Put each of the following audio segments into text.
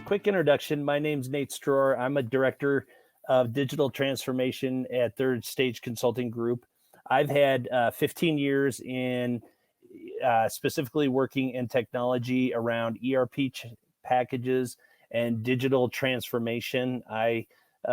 quick introduction. My name's Nate Stroeher. I'm a director of digital transformation at Third Stage Consulting Group. I've had 15 years in specifically working in technology around ERP packages and digital transformation. I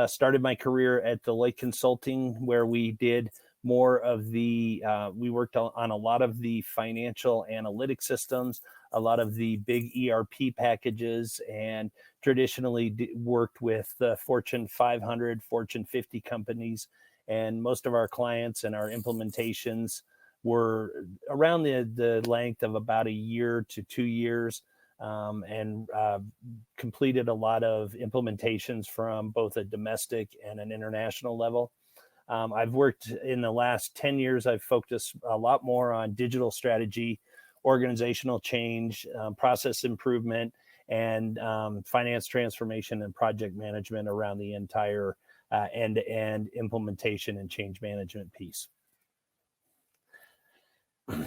started my career at Deloitte Consulting, where we did more of the, we worked on a lot of the financial analytic systems, a lot of the big ERP packages, and traditionally worked with the Fortune 500, Fortune 50 companies. And most of our clients and our implementations were around the length of about a year to 2 years, and completed a lot of implementations from both a domestic and an international level. I've worked in the last 10 years, I've focused a lot more on digital strategy, organizational change, process improvement, and finance transformation and project management around the entire end-to-end implementation and change management piece.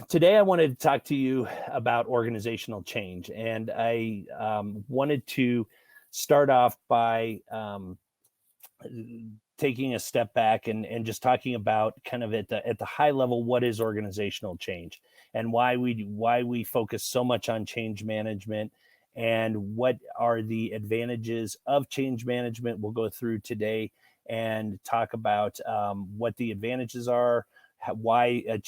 Today, I wanted to talk to you about organizational change, and I wanted to start off by taking a step back and just talking about kind of at the high level, what is organizational change and why we focus so much on change management and what are the advantages of change management. We'll go through today and talk about what the advantages are, why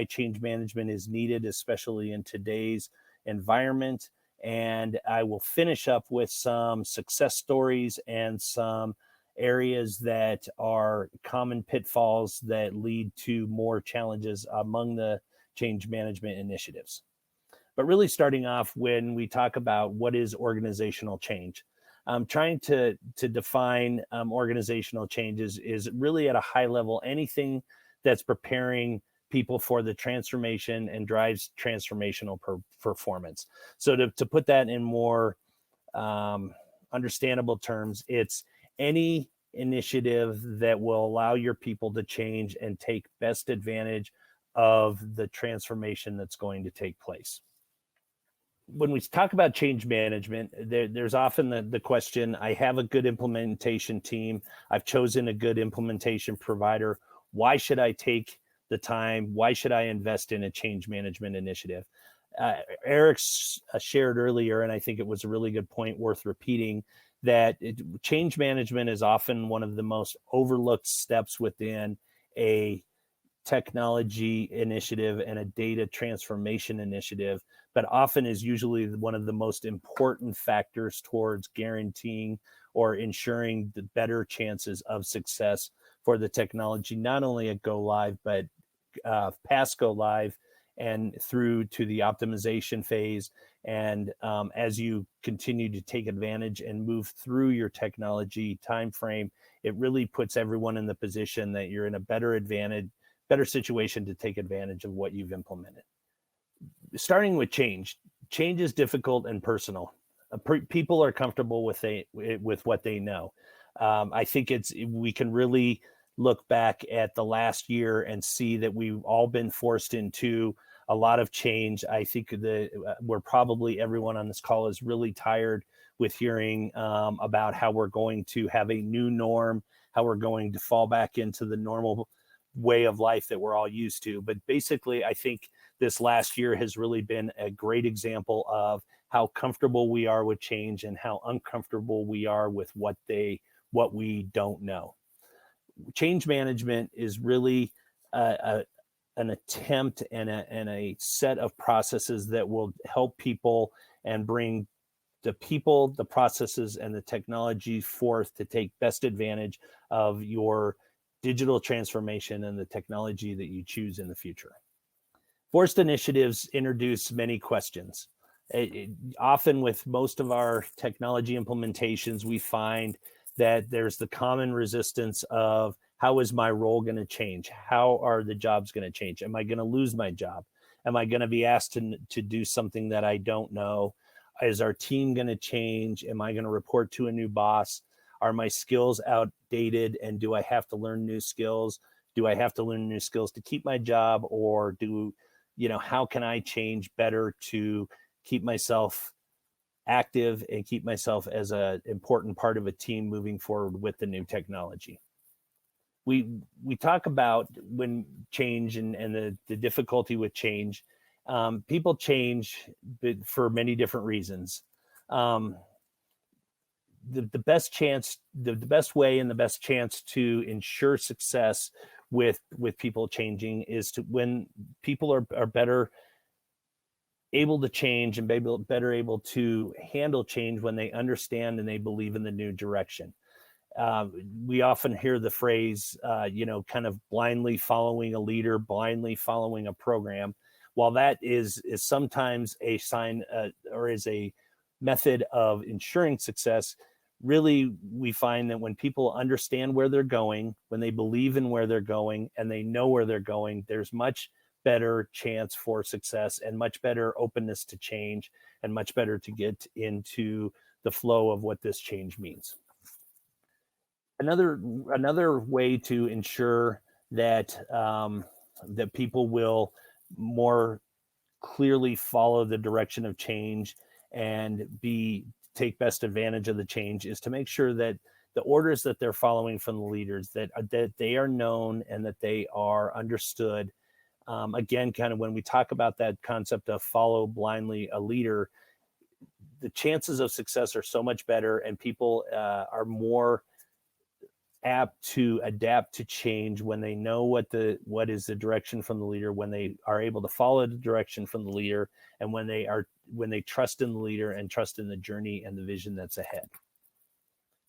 change management is needed, especially in today's environment. And I will finish up with some success stories and some areas that are common pitfalls that lead to more challenges among the change management initiatives. But really starting off, when we talk about what is organizational change, trying to define organizational changes is really at a high level, anything that's preparing people for the transformation and drives transformational performance. So to put that in more understandable terms, it's any initiative that will allow your people to change and take best advantage of the transformation that's going to take place. When we talk about change management, there's often the question, I have a good implementation team, I've chosen a good implementation provider, why should I take the time? Why should I invest in a change management initiative? Eric shared earlier, and I think it was a really good point worth repeating, that change management is often one of the most overlooked steps within a technology initiative and a data transformation initiative, but often is usually one of the most important factors towards guaranteeing or ensuring the better chances of success for the technology, not only at go live, but past go live and through to the optimization phase. And as you continue to take advantage and move through your technology timeframe, it really puts everyone in the position that you're in a better situation to take advantage of what you've implemented. Starting with change is difficult and personal. People are comfortable with what they know. I think we can really look back at the last year and see that we've all been forced into a lot of change. I think we're probably, everyone on this call is really tired with hearing about how we're going to have a new norm, how we're going to fall back into the normal way of life that we're all used to. But basically, I think this last year has really been a great example of how comfortable we are with change and how uncomfortable we are with what we don't know. Change management is really an attempt and a set of processes that will help people and bring the people, the processes, and the technology forth to take best advantage of your digital transformation and the technology that you choose in the future. Forced initiatives introduce many questions. Often with most of our technology implementations, we find that there's the common resistance of, how is my role going to change? How are the jobs going to change? Am I going to lose my job? Am I going to be asked to do something that I don't know? Is our team going to change? Am I going to report to a new boss? Are my skills outdated? And do I have to learn new skills? Do I have to learn new skills to keep my job? Or how can I change better to keep myself active and keep myself as an important part of a team moving forward with the new technology. We talk about when change and the difficulty with change. People change for many different reasons. The best chance, the best way and the best chance to ensure success with people changing is to when people are better able to change and better able to handle change when they understand and they believe in the new direction. We often hear the phrase, kind of blindly following a leader, blindly following a program. While that is sometimes a sign or is a method of ensuring success, really we find that when people understand where they're going, when they believe in where they're going and they know where they're going, there's much better chance for success and much better openness to change and much better to get into the flow of what this change means. Another way to ensure that that people will more clearly follow the direction of change and take best advantage of the change is to make sure that the orders that they're following from the leaders that they are known and that they are understood. Again, kind of when we talk about that concept of follow blindly a leader, the chances of success are so much better, and people are more apt to adapt to change when they know what is the direction from the leader, when they are able to follow the direction from the leader, and when they trust in the leader and trust in the journey and the vision that's ahead.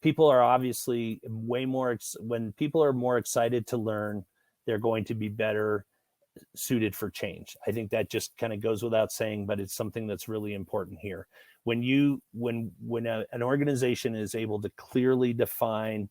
People are obviously when people are more excited to learn, they're going to be better suited for change. I think that just kind of goes without saying, but it's something that's really important here. When an organization is able to clearly define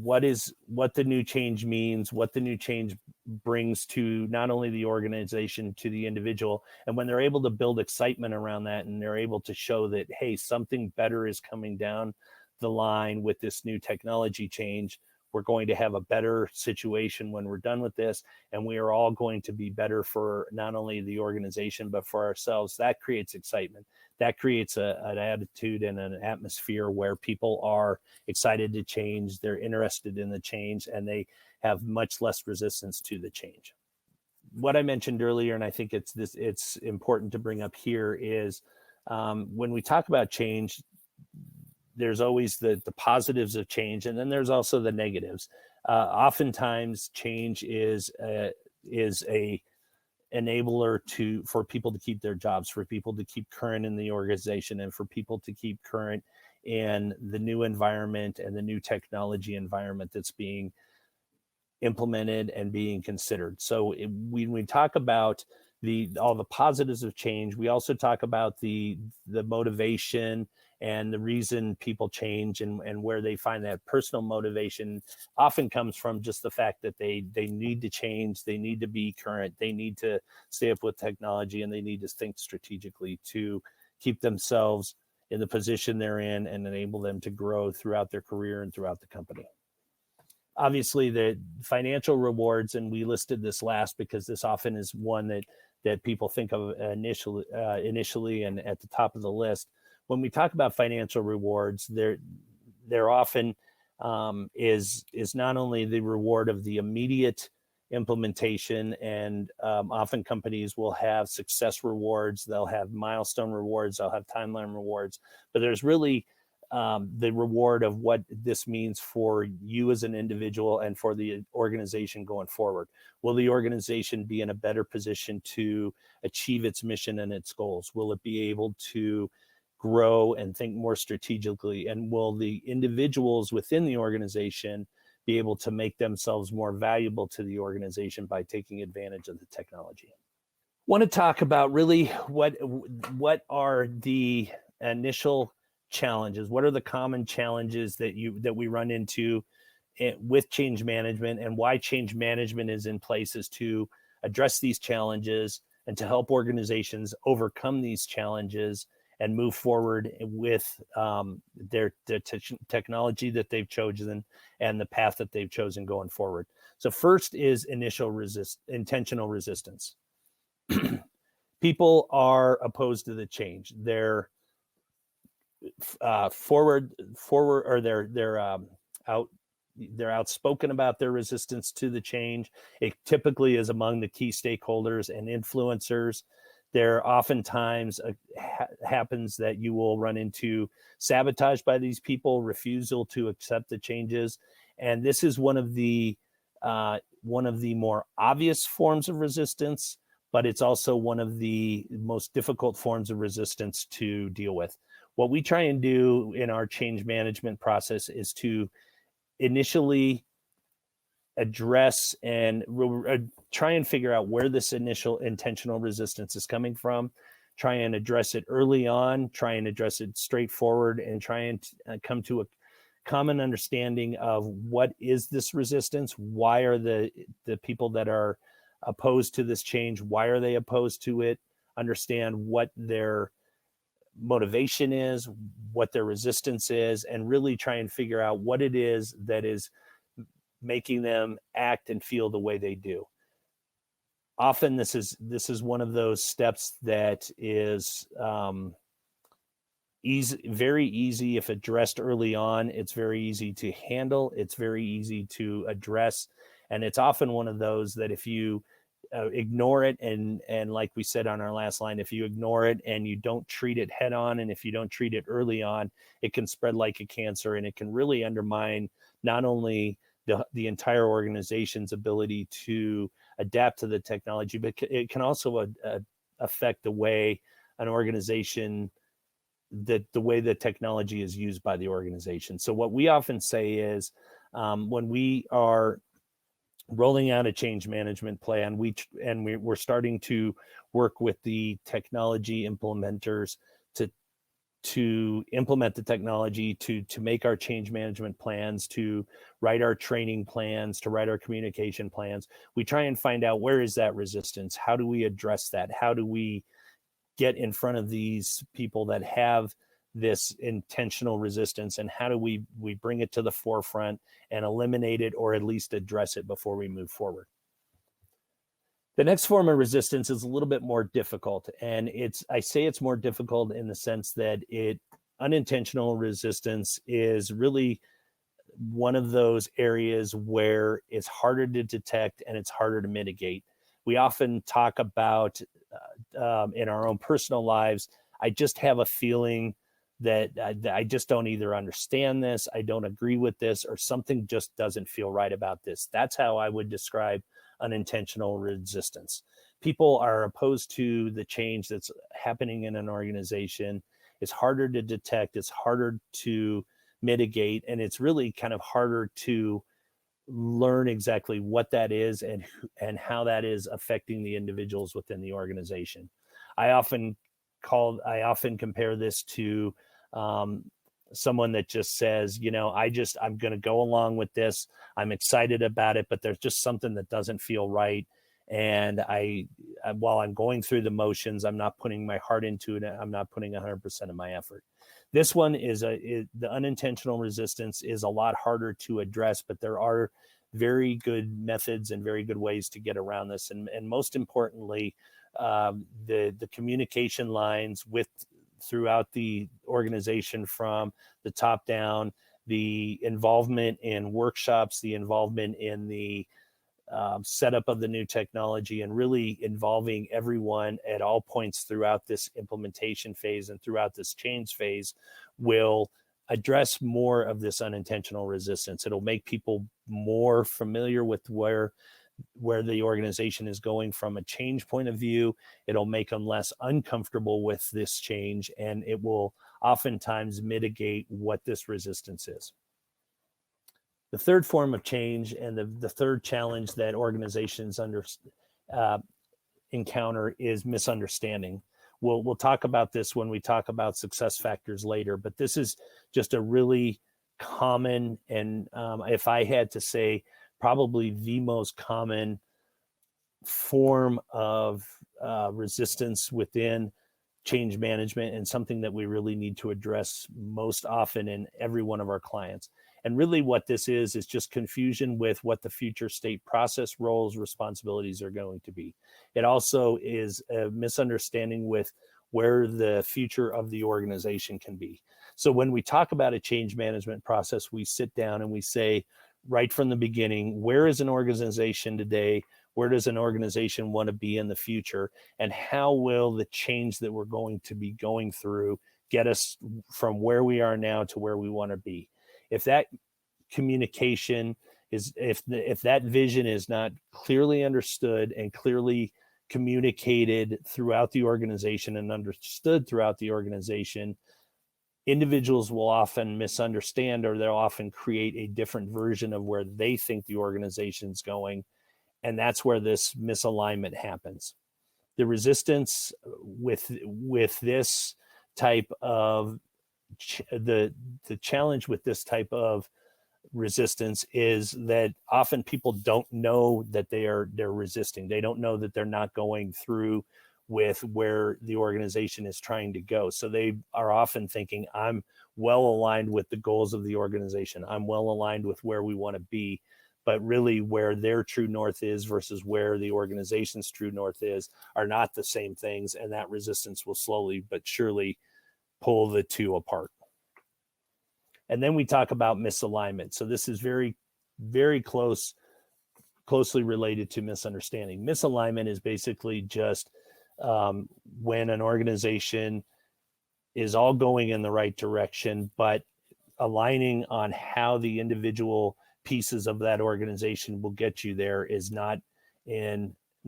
what the new change means, what the new change brings to not only the organization, to the individual, and when they're able to build excitement around that and they're able to show that, hey, something better is coming down the line with this new technology change, we're going to have a better situation when we're done with this, and we are all going to be better for not only the organization but for ourselves. That creates excitement. That creates an attitude and an atmosphere where people are excited to change, they're interested in the change, and they have much less resistance to the change. What I mentioned earlier, and I think it's important to bring up here, is when we talk about change, there's always the positives of change, and then there's also the negatives. Oftentimes, change is a enabler for people to keep their jobs, for people to keep current in the organization, and for people to keep current in the new environment and the new technology environment that's being implemented and being considered. So when we talk about all the positives of change, we also talk about the motivation and the reason people change, and where they find that personal motivation often comes from just the fact that they need to change, they need to be current, they need to stay up with technology, and they need to think strategically to keep themselves in the position they're in and enable them to grow throughout their career and throughout the company. Obviously, the financial rewards, and we listed this last because this often is one that people think of initially and at the top of the list. When we talk about financial rewards, there often is not only the reward of the immediate implementation, and often companies will have success rewards, they'll have milestone rewards, they'll have timeline rewards, but there's really the reward of what this means for you as an individual and for the organization going forward. Will the organization be in a better position to achieve its mission and its goals? Will it be able to grow and think more strategically? And will the individuals within the organization be able to make themselves more valuable to the organization by taking advantage of the technology? Want to talk about really what are the initial challenges? What are the common challenges that we run into with change management, and why change management is in place is to address these challenges and to help organizations overcome these challenges and move forward with their technology that they've chosen and the path that they've chosen going forward. So first is intentional resistance. People are opposed to the change. They're forward, or they're outspoken about their resistance to the change. It typically is among the key stakeholders and influencers. There oftentimes happens that you will run into sabotage by these people, refusal to accept the changes, and this is one of the more obvious forms of resistance, but it's also one of the most difficult forms of resistance to deal with. What we try and do in our change management process is to initially address and try and figure out where this initial intentional resistance is coming from, try and address it early on, try and address it straightforward, and try and come to a common understanding of what is this resistance, why are the people that are opposed to this change, why are they opposed to it, understand what their motivation is, what their resistance is, and really try and figure out what it is that is making them act and feel the way they do. Often this is one of those steps that is very easy if addressed early on. It's very easy to handle, it's very easy to address, and it's often one of those that if you ignore it, and like we said on our last line, if you ignore it and you don't treat it head on, and if you don't treat it early on, it can spread like a cancer, and it can really undermine not only the entire organization's ability to adapt to the technology, but it can also affect the way an organization, the way the technology is used by the organization. So what we often say is, when we are rolling out a change management plan, we're starting to work with the technology implementers to implement the technology, to make our change management plans, to write our training plans, to write our communication plans. We try and find out, where is that resistance? How do we address that? How do we get in front of these people that have this intentional resistance, and how do we bring it to the forefront and eliminate it, or at least address it before we move forward? The next form of resistance is a little bit more difficult, and I say it's more difficult in the sense that unintentional resistance is really one of those areas where it's harder to detect and it's harder to mitigate. We often talk about in our own personal lives, I just have a feeling that I just don't either understand this, I don't agree with this, or something just doesn't feel right about this. That's how I would describe unintentional resistance. People are opposed to the change that's happening in an organization. It's harder to detect, it's harder to mitigate, and it's really kind of harder to learn exactly what that is and how that is affecting the individuals within the organization. I often compare this to someone that just says, I'm going to go along with this. I'm excited about it, but there's just something that doesn't feel right. And while I'm going through the motions, I'm not putting my heart into it. I'm not putting 100% of my effort. This one the unintentional resistance is a lot harder to address, but there are very good methods and very good ways to get around this. And most importantly, the communication lines throughout the organization, from the top down, the involvement in workshops, the involvement in the setup of the new technology, and really involving everyone at all points throughout this implementation phase and throughout this change phase will address more of this unintentional resistance. It'll make people more familiar with where the organization is going from a change point of view. It'll make them less uncomfortable with this change, and it will oftentimes mitigate what this resistance is. The third form of change, and the third challenge that organizations encounter, is misunderstanding. We'll talk about this when we talk about success factors later, but this is just a really common, and if I had to say, probably the most common form of resistance within change management, and something that we really need to address most often in every one of our clients. And really what this is just confusion with what the future state process, roles, responsibilities are going to be. It also is a misunderstanding with where the future of the organization can be. So when we talk about a change management process, we sit down and we say right from the beginning, where is an organization today? Where does an organization want to be in the future? And how will the change that we're going to be going through get us from where we are now to where we want to be? If that communication is, if that vision is not clearly understood and clearly communicated throughout the organization and understood throughout the organization, individuals will often misunderstand, or they'll often create a different version of where they think the organization's going. And that's where this misalignment happens. The resistance with this type of the challenge with this type of resistance is that often people don't know that they're resisting. They don't know that they're not going through with where the organization is trying to go. So they are often thinking, I'm well aligned with the goals of the organization. I'm well aligned with where we want to be. But really where their true north is versus where the organization's true north is are not the same things. And that resistance will slowly but surely pull the two apart. And then we talk about misalignment. So this is very, very closely related to misunderstanding. Misalignment is basically just when an organization is all going in the right direction, but aligning on how the individual pieces of that organization will get you there is not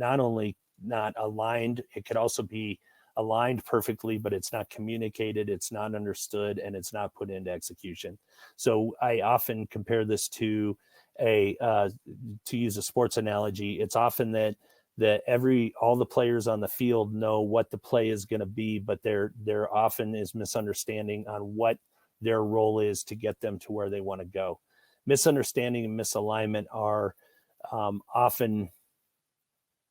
only not aligned, it could also be aligned perfectly, but it's not communicated, it's not understood, and it's not put into execution. So I often compare this to to use a sports analogy. It's often that all the players on the field know what the play is going to be, but there often is misunderstanding on what their role is to get them to where they want to go. Misunderstanding and misalignment are often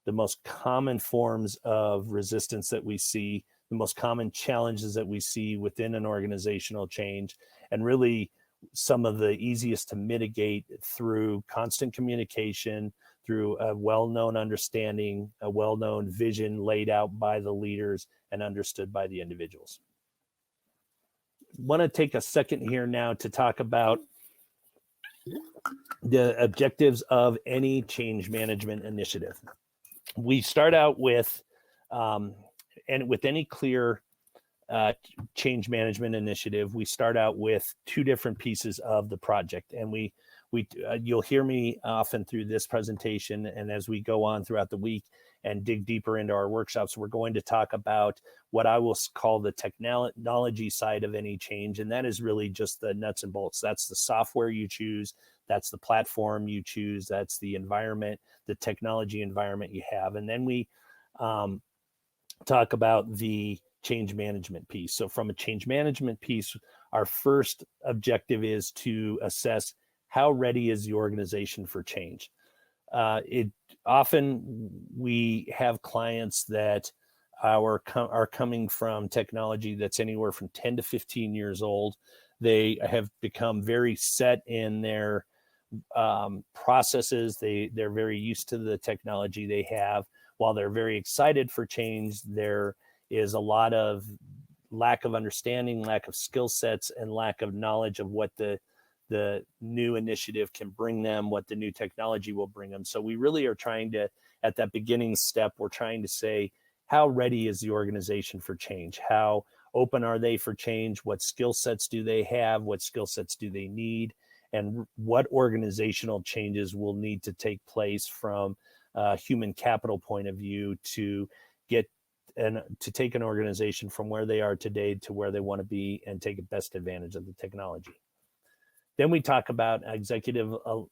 the most common forms of resistance that we see, the most common challenges that we see within an organizational change, and really some of the easiest to mitigate through constant communication, through a well-known understanding, a well-known vision laid out by the leaders and understood by the individuals. I want to take a second here now to talk about the objectives of any change management initiative. We start out with, and with any clear change management initiative, we start out with two different pieces of the project. And you'll hear me often through this presentation, and as we go on throughout the week and dig deeper into our workshops, we're going to talk about what I will call the technology side of any change. And that is really just the nuts and bolts. That's the software you choose. That's the platform you choose. That's the environment, the technology environment you have. And then we talk about the change management piece. So from a change management piece, our first objective is to assess how ready is the organization for change. Often we have clients that are coming from technology that's anywhere from 10 to 15 years old. They have become very set in their processes. They're very used to the technology they have. While they're very excited for change, there is a lot of lack of understanding, lack of skill sets, and lack of knowledge of what the new initiative can bring them, what the new technology will bring them. So we really are trying to, at that beginning step, we're trying to say, how ready is the organization for change? How open are they for change? What skill sets do they have? What skill sets do they need? And what organizational changes will need to take place from a human capital point of view to get and to take an organization from where they are today to where they want to be and take best advantage of the technology. Then we talk about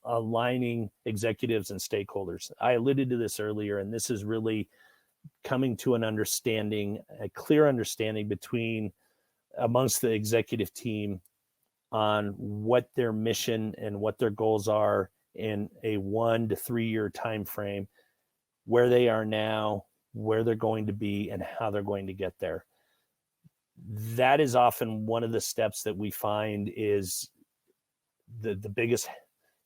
aligning executives and stakeholders. I alluded to this earlier, and this is really coming to an understanding, a clear understanding amongst the executive team on what their mission and what their goals are in a 1 to 3 year time frame, where they are now, where they're going to be, and how they're going to get there. That is often one of the steps that we find is the biggest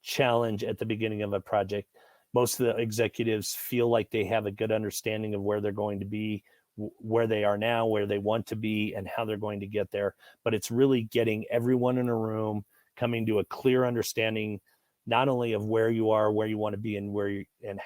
challenge at the beginning of a project. Most of the executives feel like they have a good understanding of where they're going to be, where they are now, where they want to be, and how they're going to get there. But it's really getting everyone in a room coming to a clear understanding, not only of where you are, where you want to be, and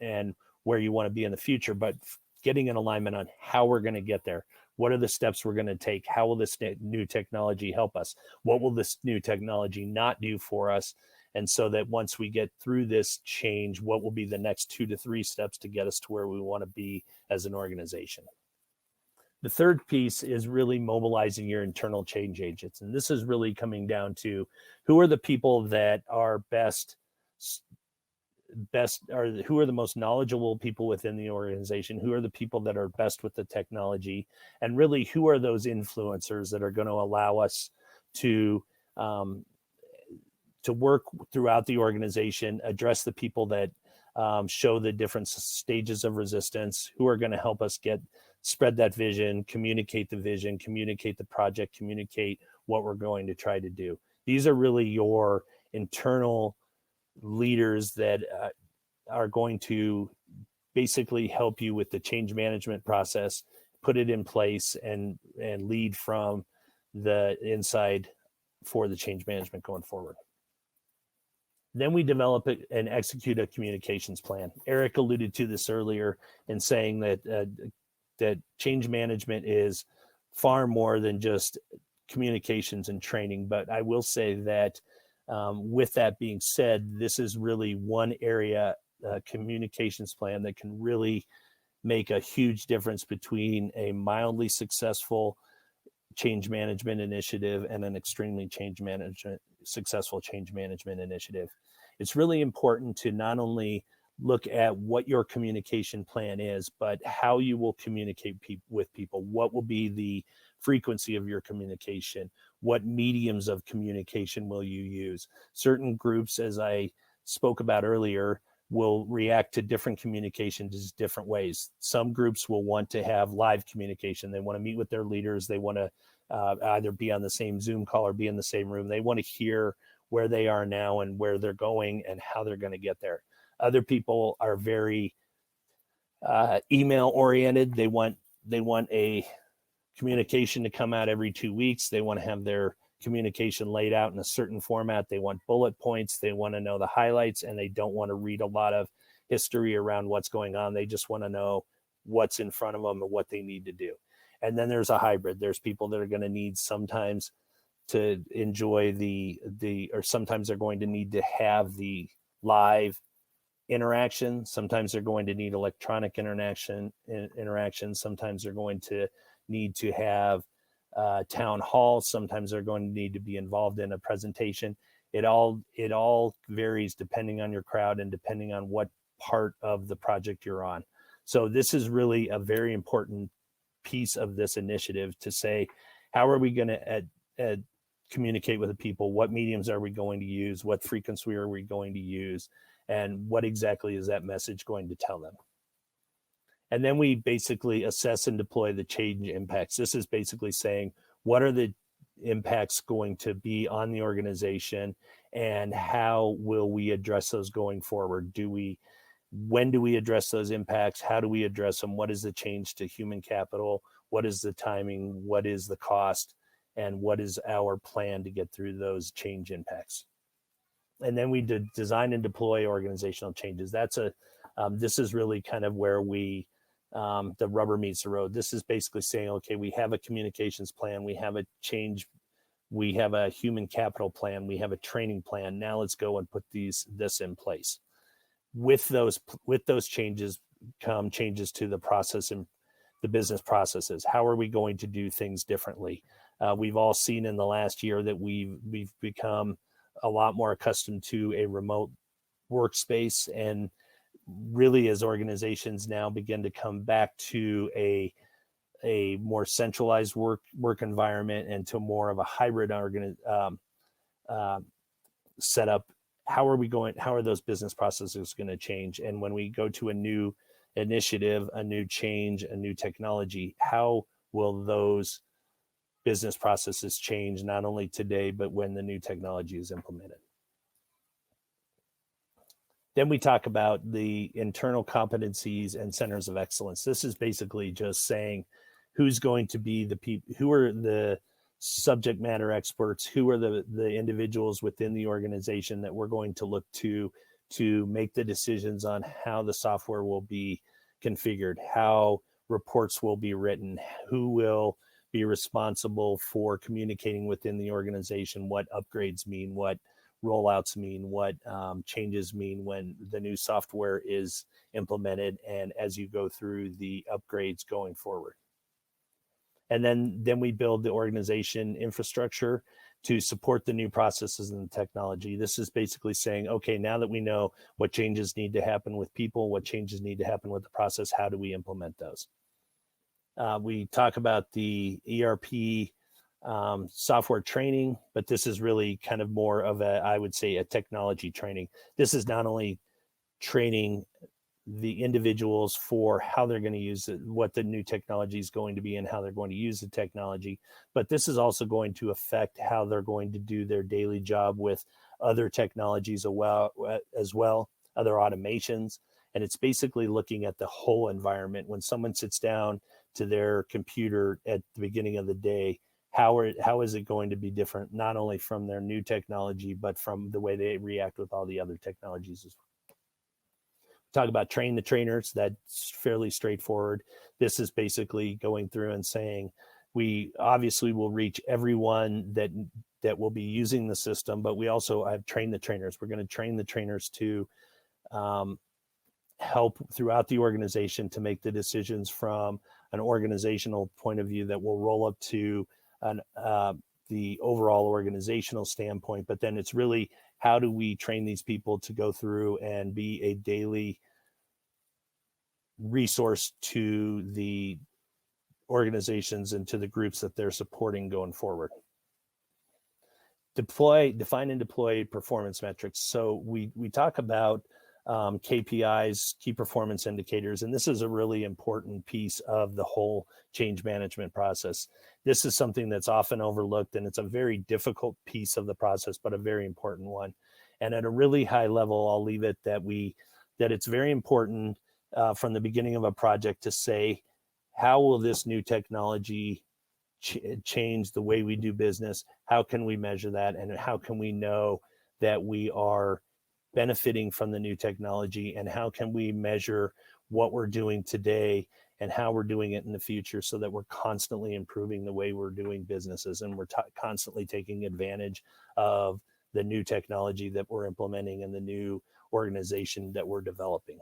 and where you want to be in the future, but getting an alignment on how we're going to get there. What are the steps we're going to take? How will this new technology help us? What will this new technology not do for us? And so that once we get through this change, what will be the next 2 to 3 steps to get us to where we want to be as an organization? The third piece is really mobilizing your internal change agents. And this is really coming down to who are the people that are or who are the most knowledgeable people within the organization, who are the people that are best with the technology, and really who are those influencers that are going to allow us to work throughout the organization, address the people that show the different stages of resistance, who are going to help us spread that vision, communicate the project, communicate what we're going to try to do. These are really your internal leaders that are going to basically help you with the change management process, put it in place, and lead from the inside for the change management going forward. Then we develop and execute a communications plan. Eric alluded to this earlier in saying that change management is far more than just communications and training. But I will say that with that being said, this is really one area, communications plan, that can really make a huge difference between a mildly successful change management initiative and an extremely successful change management initiative. It's really important to not only look at what your communication plan is, but how you will communicate with people. What will be the frequency of your communication? What mediums of communication will you use? Certain groups, as I spoke about earlier, will react to different communications different ways. Some groups will want to have live communication. They want to meet with their leaders. They want to either be on the same Zoom call or be in the same room. They want to hear where they are now and where they're going and how they're going to get there. Other people are very email oriented. They want a communication to come out every 2 weeks. They want to have their communication laid out in a certain format. They want bullet points. They want to know the highlights, and they don't want to read a lot of history around what's going on. They just want to know what's in front of them and what they need to do. And then there's a hybrid. There's people that are going to need sometimes to enjoy or sometimes they're going to need to have the live interaction. Sometimes they're going to need electronic interaction. Sometimes they're going to need to have town hall. Sometimes they're going to need to be involved in a presentation. It all varies depending on your crowd and depending on what part of the project you're on. So this is really a very important piece of this initiative to say, how are we going to communicate with the people? What mediums are we going to use? What frequency are we going to use? And what exactly is that message going to tell them? And then we basically assess and deploy the change impacts. This is basically saying, what are the impacts going to be on the organization, and how will we address those going forward? When do we address those impacts? How do we address them? What is the change to human capital? What is the timing? What is the cost? And what is our plan to get through those change impacts? And then we design and deploy organizational changes. This is really kind of where the rubber meets the road. This is basically saying, okay, we have a communications plan, we have a change, we have a human capital plan, we have a training plan. Now let's go and put this in place. With those changes come changes to the process and the business processes. How are we going to do things differently? We've all seen in the last year that we've become a lot more accustomed to a remote workspace, and really as organizations now begin to come back to a more centralized work environment and to more of a hybrid setup, how are those business processes going to change? And when we go to a new initiative, a new change, a new technology, how will those business processes change, not only today, but when the new technology is implemented? Then we talk about the internal competencies and centers of excellence. This is basically just saying who's going to be the people, who are the subject matter experts, who are the individuals within the organization that we're going to look to make the decisions on how the software will be configured, how reports will be written, who will be responsible for communicating within the organization, what upgrades mean, what rollouts mean, what changes mean when the new software is implemented, and as you go through the upgrades going forward. And then we build the organization infrastructure to support the new processes and the technology. This is basically saying, okay, now that we know what changes need to happen with people, what changes need to happen with the process, how do we implement those? We talk about the ERP software training, but this is really kind of more of I would say, a technology training. This is not only training the individuals for how they're going to use it, what the new technology is going to be and how they're going to use the technology, but this is also going to affect how they're going to do their daily job with other technologies as well, other automations. And it's basically looking at the whole environment. When someone sits down to their computer at the beginning of the day, how is it going to be different, not only from their new technology, but from the way they react with all the other technologies as well. Talk about train the trainers. That's fairly straightforward. This is basically going through and saying, we obviously will reach everyone that will be using the system, but we also have trained the trainers. We're going to train the trainers to help throughout the organization to make the decisions from an organizational point of view that will roll up to the overall organizational standpoint. But then it's really, how do we train these people to go through and be a daily resource to the organizations and to the groups that they're supporting going forward. Define and deploy performance metrics. So we talk about KPIs, key performance indicators, and this is a really important piece of the whole change management process. This is something that's often overlooked, and it's a very difficult piece of the process, but a very important one. And at a really high level, I'll leave it that it's very important from the beginning of a project to say, how will this new technology change the way we do business? How can we measure that? And how can we know that we are benefiting from the new technology? And how can we measure what we're doing today and how we're doing it in the future, so that we're constantly improving the way we're doing businesses, and we're constantly taking advantage of the new technology that we're implementing and the new organization that we're developing.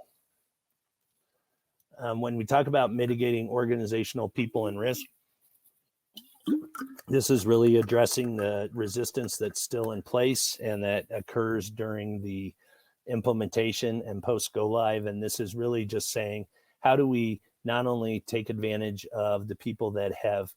When we talk about mitigating organizational people and risk, this is really addressing the resistance that's still in place and that occurs during the implementation and post go live. And this is really just saying, how do we not only take advantage of the people that have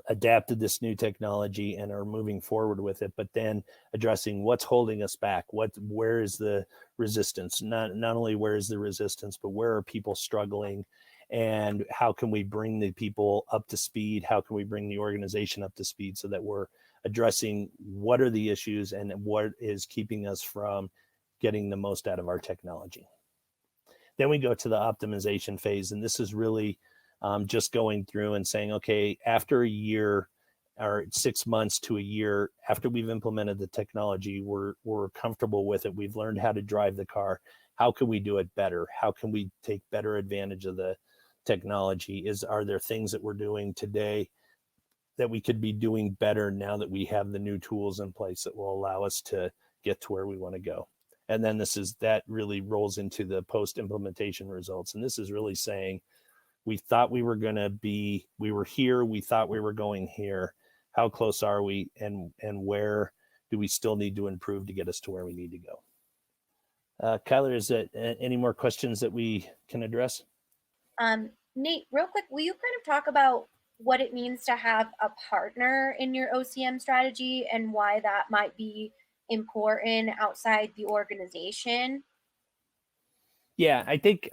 adapted this new technology and are moving forward with it, but then addressing what's holding us back, where is the resistance, not only where is the resistance, but where are people struggling, and how can we bring the people up to speed, how can we bring the organization up to speed, so that we're addressing what are the issues and what is keeping us from getting the most out of our technology. Then we go to the optimization phase, and this is really just going through and saying, okay, after a year or 6 months to a year after we've implemented the technology, we're comfortable with it. We've learned how to drive the car. How can we do it better? How can we take better advantage of the technology? Are there things that we're doing today that we could be doing better now that we have the new tools in place that will allow us to get to where we want to go? And then that really rolls into the post-implementation results. And this is really saying, we thought we were here, we thought we were going here. How close are we, and where do we still need to improve to get us to where we need to go? Kyler, is there any more questions that we can address? Nate, real quick, will you kind of talk about what it means to have a partner in your OCM strategy and why that might be important outside the organization? Yeah, I think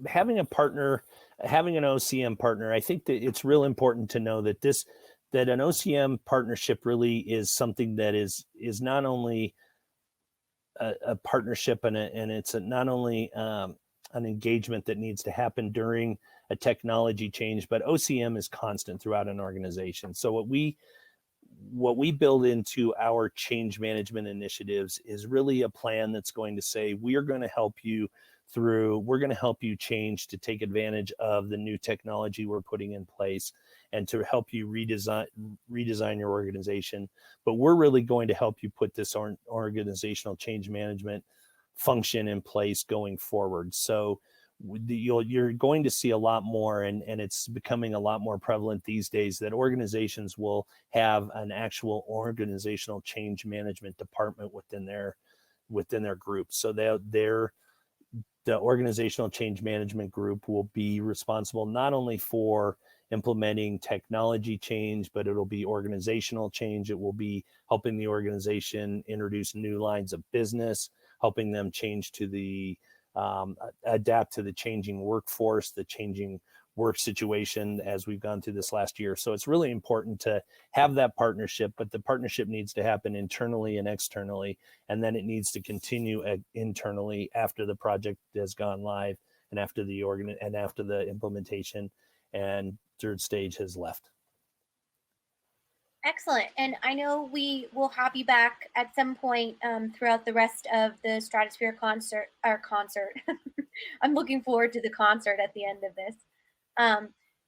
having a partner, having an OCM partner, I think that it's real important to know that that an OCM partnership really is something that is not only a partnership, and it's not only an engagement that needs to happen during a technology change, but OCM is constant throughout an organization. So what we build into our change management initiatives is really a plan that's going to say, we're going to help you change to take advantage of the new technology we're putting in place, and to help you redesign your organization. But we're really going to help you put this organizational change management function in place going forward. So you're going to see a lot more, and it's becoming a lot more prevalent these days, that organizations will have an actual organizational change management department within their group. So the organizational change management group will be responsible not only for implementing technology change, but it'll be organizational change. It will be helping the organization introduce new lines of business, helping them change to adapt to the changing workforce, the changing work situation as we've gone through this last year. So it's really important to have that partnership, but the partnership needs to happen internally and externally, and then it needs to continue internally after the project has gone live, and after the implementation and third stage has left. Excellent. And I know we will have you back at some point throughout the rest of the Stratosphere concert. I'm looking forward to the concert at the end of this.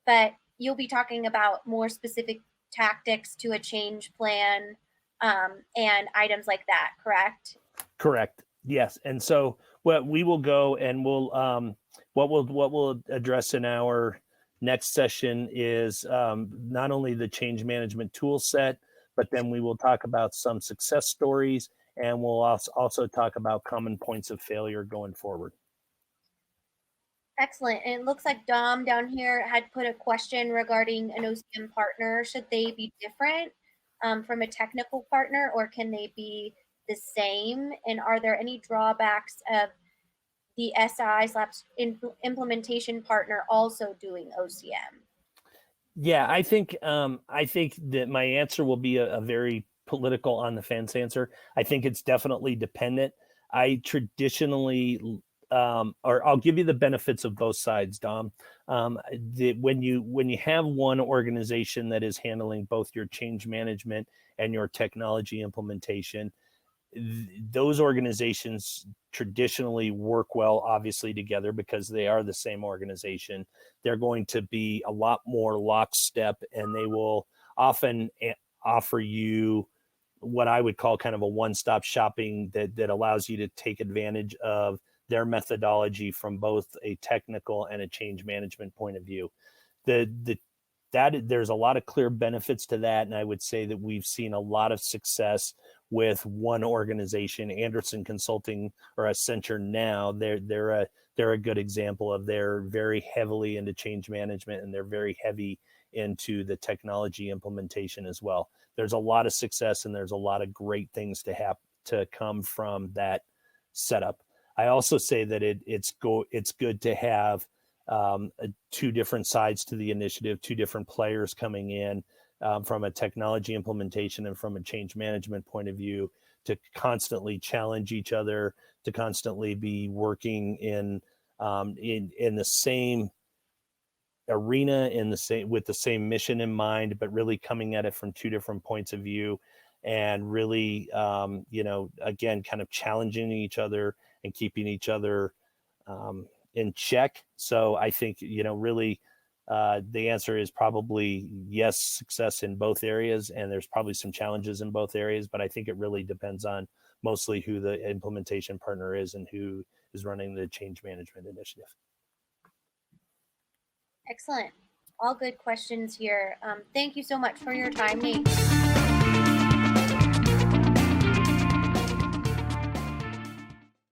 But you'll be talking about more specific tactics to a change plan and items like that, correct? Correct. Yes. And so what we will go and what we'll address in our next session is not only the change management tool set, but then we will talk about some success stories, and we'll also talk about common points of failure going forward. Excellent. And it looks like Dom down here had put a question regarding an OCM partner. Should they be different from a technical partner, or can they be the same? And are there any drawbacks of the SI/implementation partner also doing OCM? Yeah, I think that my answer will be a very political, on the fence answer. I think it's definitely dependent. I traditionally, or I'll give you the benefits of both sides, Dom. When you have one organization that is handling both your change management and your technology implementation, those organizations traditionally work well, obviously, together, because they are the same organization. They're going to be a lot more lockstep, and they will often offer you what I would call kind of a one-stop shopping that allows you to take advantage of their methodology from both a technical and a change management point of view. There's a lot of clear benefits to that, and I would say that we've seen a lot of success with one organization, Anderson Consulting, or Accenture now. They're a good example of, they're very heavily into change management, and they're very heavy into the technology implementation as well. There's a lot of success, and there's a lot of great things to come from that setup. I also say that it's good to have two different sides to the initiative, two different players coming in from a technology implementation and from a change management point of view, to constantly challenge each other, to constantly be working in the same arena, with the same mission in mind, but really coming at it from two different points of view, and really again, kind of challenging each other and keeping each other in check. So I think really the answer is probably yes, success in both areas, and there's probably some challenges in both areas, but I think it really depends on mostly who the implementation partner is and who is running the change management initiative. Excellent. All good questions here. Thank you so much for your time, Nate.